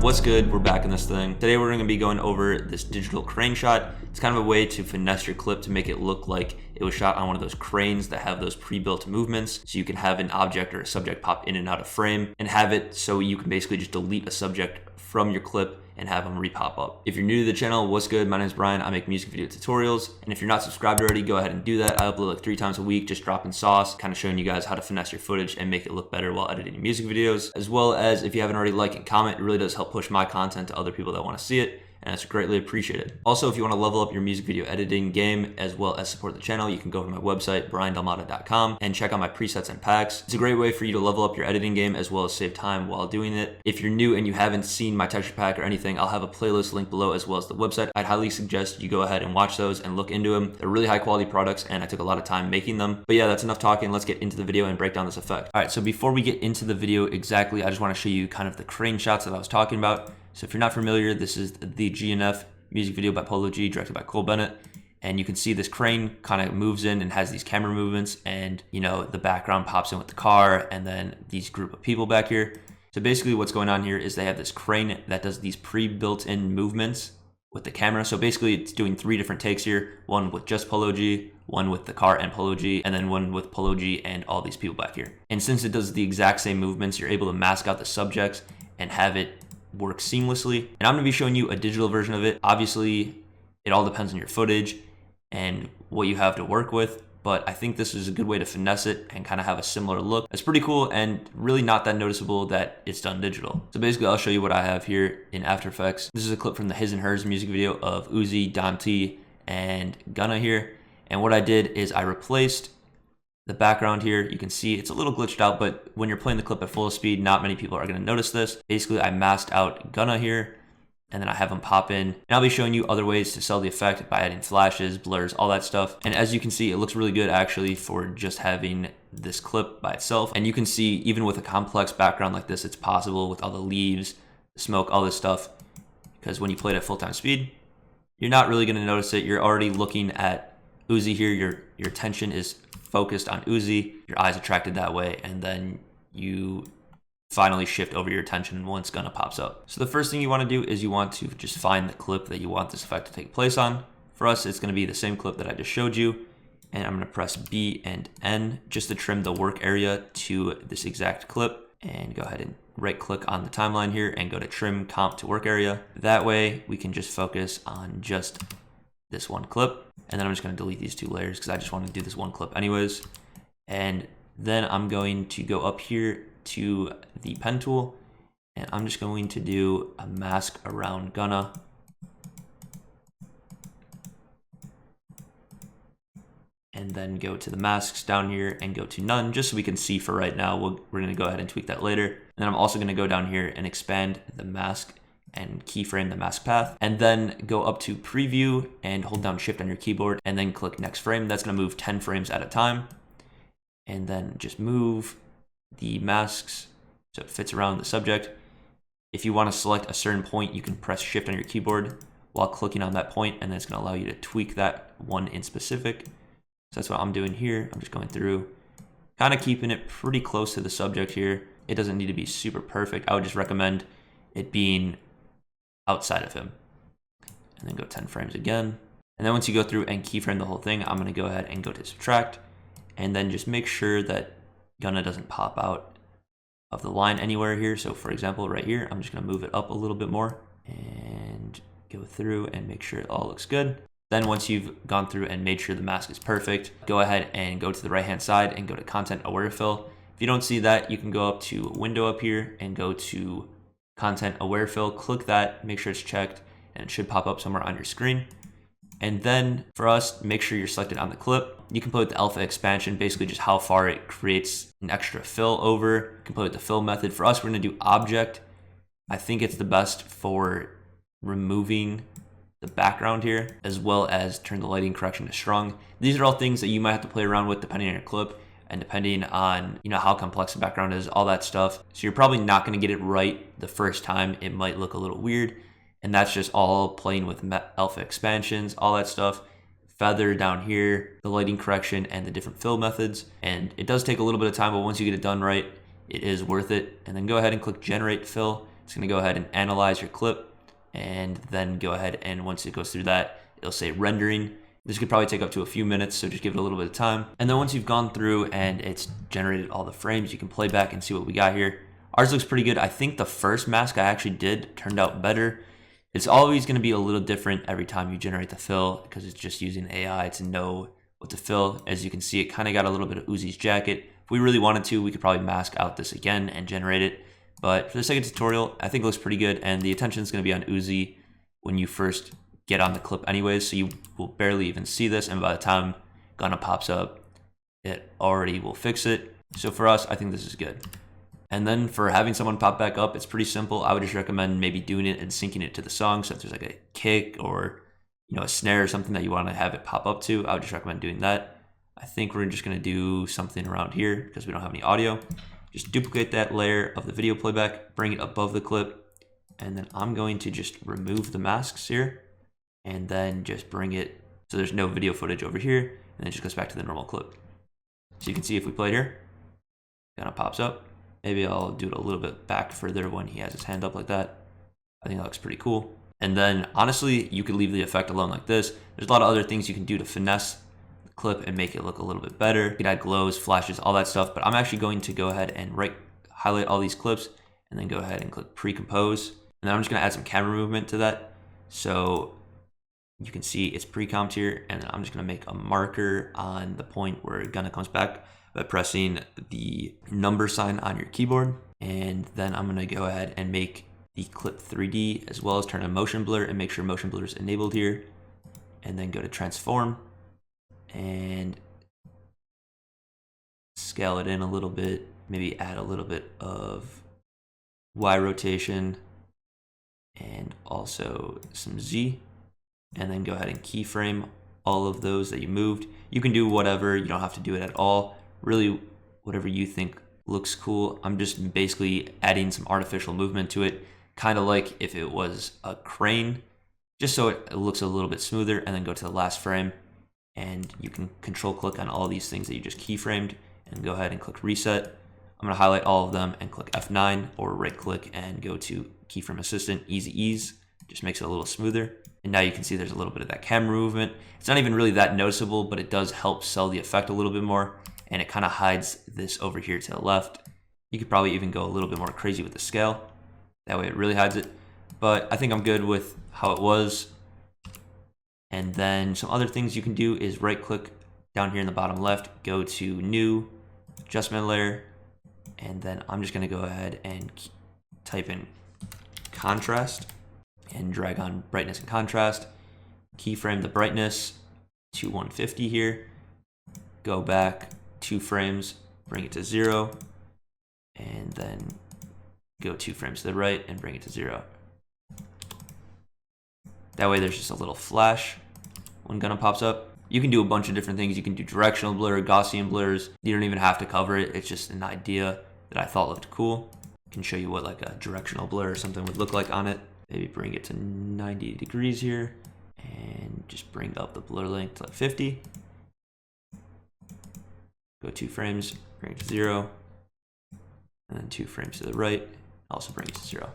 What's good? We're back in this thing. Today we're going to be going over this digital crane shot. It's kind of a way to finesse your clip to make it look like it was shot on one of those cranes that have those pre-built movements, so you can have an object or a subject pop in and out of frame and have it so you can basically just delete a subject from your clip and have them re-pop up. If you're new to the channel, what's good? My name is Brian. I make music video tutorials, and if you're not subscribed already, go ahead and do that. I upload like 3 times a week, just dropping sauce, kind of showing you guys how to finesse your footage and make it look better while editing your music videos. As well as if you haven't already, like and comment, it really does help push my content to other people that want to see it, and it's greatly appreciated. Also, if you want to level up your music video editing game as well as support the channel, you can go to my website, bryandelimata.com, and check out my presets and packs. It's a great way for you to level up your editing game as well as save time while doing it. If you're new and you haven't seen my texture pack or anything, I'll have a playlist link below as well as the website. I'd highly suggest you go ahead and watch those and look into them. They're really high quality products and I took a lot of time making them. But yeah, that's enough talking. Let's get into the video and break down this effect. All right, so before we get into the video exactly, I just want to show you kind of the crane shots that I was talking about. So if you're not familiar, this is the GNF music video by Polo G, directed by Bennett. And you can see this crane kind of moves in and has these camera movements, and you know, the background pops in with the car and then these group of people back here. So basically what's going on here is they have this crane that does these pre-built in movements with the camera. So basically it's doing 3 different takes here, one with just Polo G, one with the car and Polo G, and then one with Polo G and all these people back here. And since it does the exact same movements, you're able to mask out the subjects and have it work seamlessly. And I'm going to be showing you a digital version of it. Obviously, it all depends on your footage and what you have to work with, but I think this is a good way to finesse it and kind of have a similar look. It's pretty cool and really not that noticeable that it's done digital. So basically, I'll show you what I have here in After Effects. This is a clip from the His and Hers music video of Uzi, Don T, and Gunna here. And what I did is I replaced the background here. You can see it's a little glitched out, but when you're playing the clip at full speed, not many people are going to notice this. Basically, I masked out Gunna here, and then I have him pop in. And I'll be showing you other ways to sell the effect by adding flashes, blurs, all that stuff. And as you can see, it looks really good actually for just having this clip by itself. And you can see even with a complex background like this, it's possible with all the leaves, the smoke, all this stuff. Because when you play it at full-time speed, you're not really going to notice it. You're already looking at Uzi here. Your attention is focused on Uzi, your eyes attracted that way, and then you finally shift over your attention once Gunna pops up. So the first thing you want to do is you want to just find the clip that you want this effect to take place on. For us, it's going to be the same clip that I just showed you, and I'm going to press B and N just to trim the work area to this exact clip, and go ahead and right click on the timeline here and go to trim comp to work area. That way we can just focus on just this one clip. And then I'm just going to delete these 2 layers because I just want to do this one clip anyways. And then I'm going to go up here to the pen tool, and I'm just going to do a mask around Gunna. And then go to the masks down here and go to none, just so we can see for right now. We're going to go ahead and tweak that later. And then I'm also going to go down here and expand the mask and keyframe the mask path, and then go up to preview and hold down shift on your keyboard and then click next frame. That's going to move 10 frames at a time, and then just move the masks so it fits around the subject. If you want to select a certain point, you can press shift on your keyboard while clicking on that point, and then it's going to allow you to tweak that one in specific. So that's what I'm doing here. I'm just going through, kind of keeping it pretty close to the subject here. It doesn't need to be super perfect. I would just recommend it being outside of him. And then go 10 frames again. And then once you go through and keyframe the whole thing, I'm going to go ahead and go to subtract, and then just make sure that Gunna doesn't pop out of the line anywhere here. So for example, right here, I'm just going to move it up a little bit more and go through and make sure it all looks good. Then once you've gone through and made sure the mask is perfect, go ahead and go to the right hand side and go to content aware fill. If you don't see that, you can go up to window up here and go to content aware fill, click that, make sure it's checked, and it should pop up somewhere on your screen. And then for us, make sure you're selected on the clip. You can play with the alpha expansion, basically just how far it creates an extra fill over. You can play with the fill method. For us, we're going to do object. I think it's the best for removing the background here, as well as turn the lighting correction to strong. These are all things that you might have to play around with depending on your clip and depending on, you know, how complex the background is, all that stuff. So you're probably not going to get it right the first time. It might look a little weird, and that's just all playing with alpha expansions, all that stuff. Feather down here, the lighting correction, and the different fill methods. And it does take a little bit of time, but once you get it done right, it is worth it. And then go ahead and click generate fill. It's gonna go ahead and analyze your clip, and then go ahead and once it goes through that, it'll say rendering. This could probably take up to a few minutes, so just give it a little bit of time. And then once you've gone through and it's generated all the frames, you can play back and see what we got here. Ours looks pretty good. I think the first mask I actually did turned out better. It's always going to be a little different every time you generate the fill because it's just using AI to know what to fill. As you can see, it kind of got a little bit of Uzi's jacket. If we really wanted to, we could probably mask out this again and generate it. But for the second tutorial, I think it looks pretty good, and the attention is going to be on Uzi when you first get on the clip anyways, so you will barely even see this, and by the time Gunna pops up, it already will fix it. So for us, I think this is good. And then for having someone pop back up, it's pretty simple. I would just recommend maybe doing it and syncing it to the song. So if there's like a kick or a snare or something that you want to have it pop up to, I would just recommend doing that. I think we're just going to do something around here because we don't have any audio. Just duplicate that layer of the video playback, bring it above the clip, and then I'm going to just remove the masks here and then just bring it so there's no video footage over here, and then it just goes back to the normal clip. So you can see if we play it here, it kind of pops up. Maybe I'll do it a little bit back further when he has his hand up like that. I think that looks pretty cool. And then honestly, you could leave the effect alone like this. There's a lot of other things you can do to finesse the clip and make it look a little bit better. You can add glows, flashes, all that stuff, but I'm actually going to go ahead and highlight all these clips and then go ahead and click pre-compose. And then I'm just gonna add some camera movement to that. So you can see it's pre-comped here, and then I'm just gonna make a marker on the point where Gunna comes back by pressing the number sign on your keyboard. And then I'm gonna go ahead and make the clip 3D as well as turn on motion blur and make sure motion blur is enabled here. And then go to transform and scale it in a little bit, maybe add a little bit of Y rotation and also some Z. And then go ahead and keyframe all of those that you moved. You can do whatever, you don't have to do it at all. Really, whatever you think looks cool. I'm just basically adding some artificial movement to it, kind of like if it was a crane, just so it looks a little bit smoother. And then go to the last frame, and you can control click on all these things that you just keyframed and go ahead and click reset. I'm gonna highlight all of them and click F9 or right click and go to keyframe assistant, easy ease, just makes it a little smoother. And now you can see there's a little bit of that camera movement. It's not even really that noticeable, but it does help sell the effect a little bit more. And it kind of hides this over here to the left. You could probably even go a little bit more crazy with the scale. That way it really hides it. But I think I'm good with how it was. And then some other things you can do is right click down here in the bottom left, go to new adjustment layer. And then I'm just gonna go ahead and type in contrast and drag on brightness and contrast, keyframe the brightness to 150 here, go back 2 frames, bring it to 0, and then go 2 frames to the right and bring it to 0. That way there's just a little flash when Gunna pops up. You can do a bunch of different things. You can do directional blur, Gaussian blurs. You don't even have to cover it. It's just an idea that I thought looked cool. I can show you what like a directional blur or something would look like on it. Maybe bring it to 90 degrees here and just bring up the blur length to like 50. Go 2 frames, bring it to 0, and then 2 frames to the right, also bring it to 0.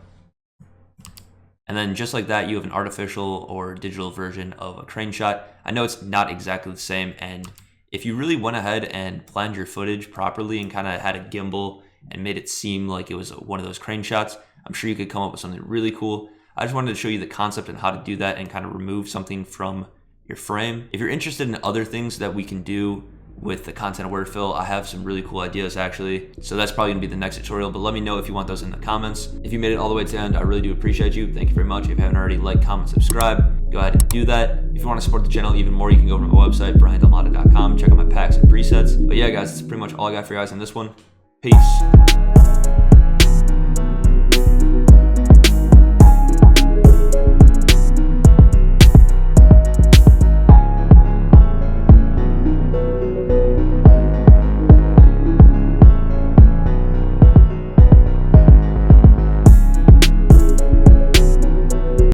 And then just like that, you have an artificial or digital version of a crane shot. I know it's not exactly the same, and if you really went ahead and planned your footage properly and kind of had a gimbal and made it seem like it was one of those crane shots, I'm sure you could come up with something really cool. I just wanted to show you the concept and how to do that and kind of remove something from your frame. If you're interested in other things that we can do with the content aware fill, I have some really cool ideas actually. So that's probably gonna be the next tutorial, but let me know if you want those in the comments. If you made it all the way to the end, I really do appreciate you. Thank you very much. If you haven't already, like, comment, subscribe, go ahead and do that. If you want to support the channel even more, you can go over to my website, bryandelimata.com, check out my packs and presets. But yeah, guys, that's pretty much all I got for you guys in this one. Peace.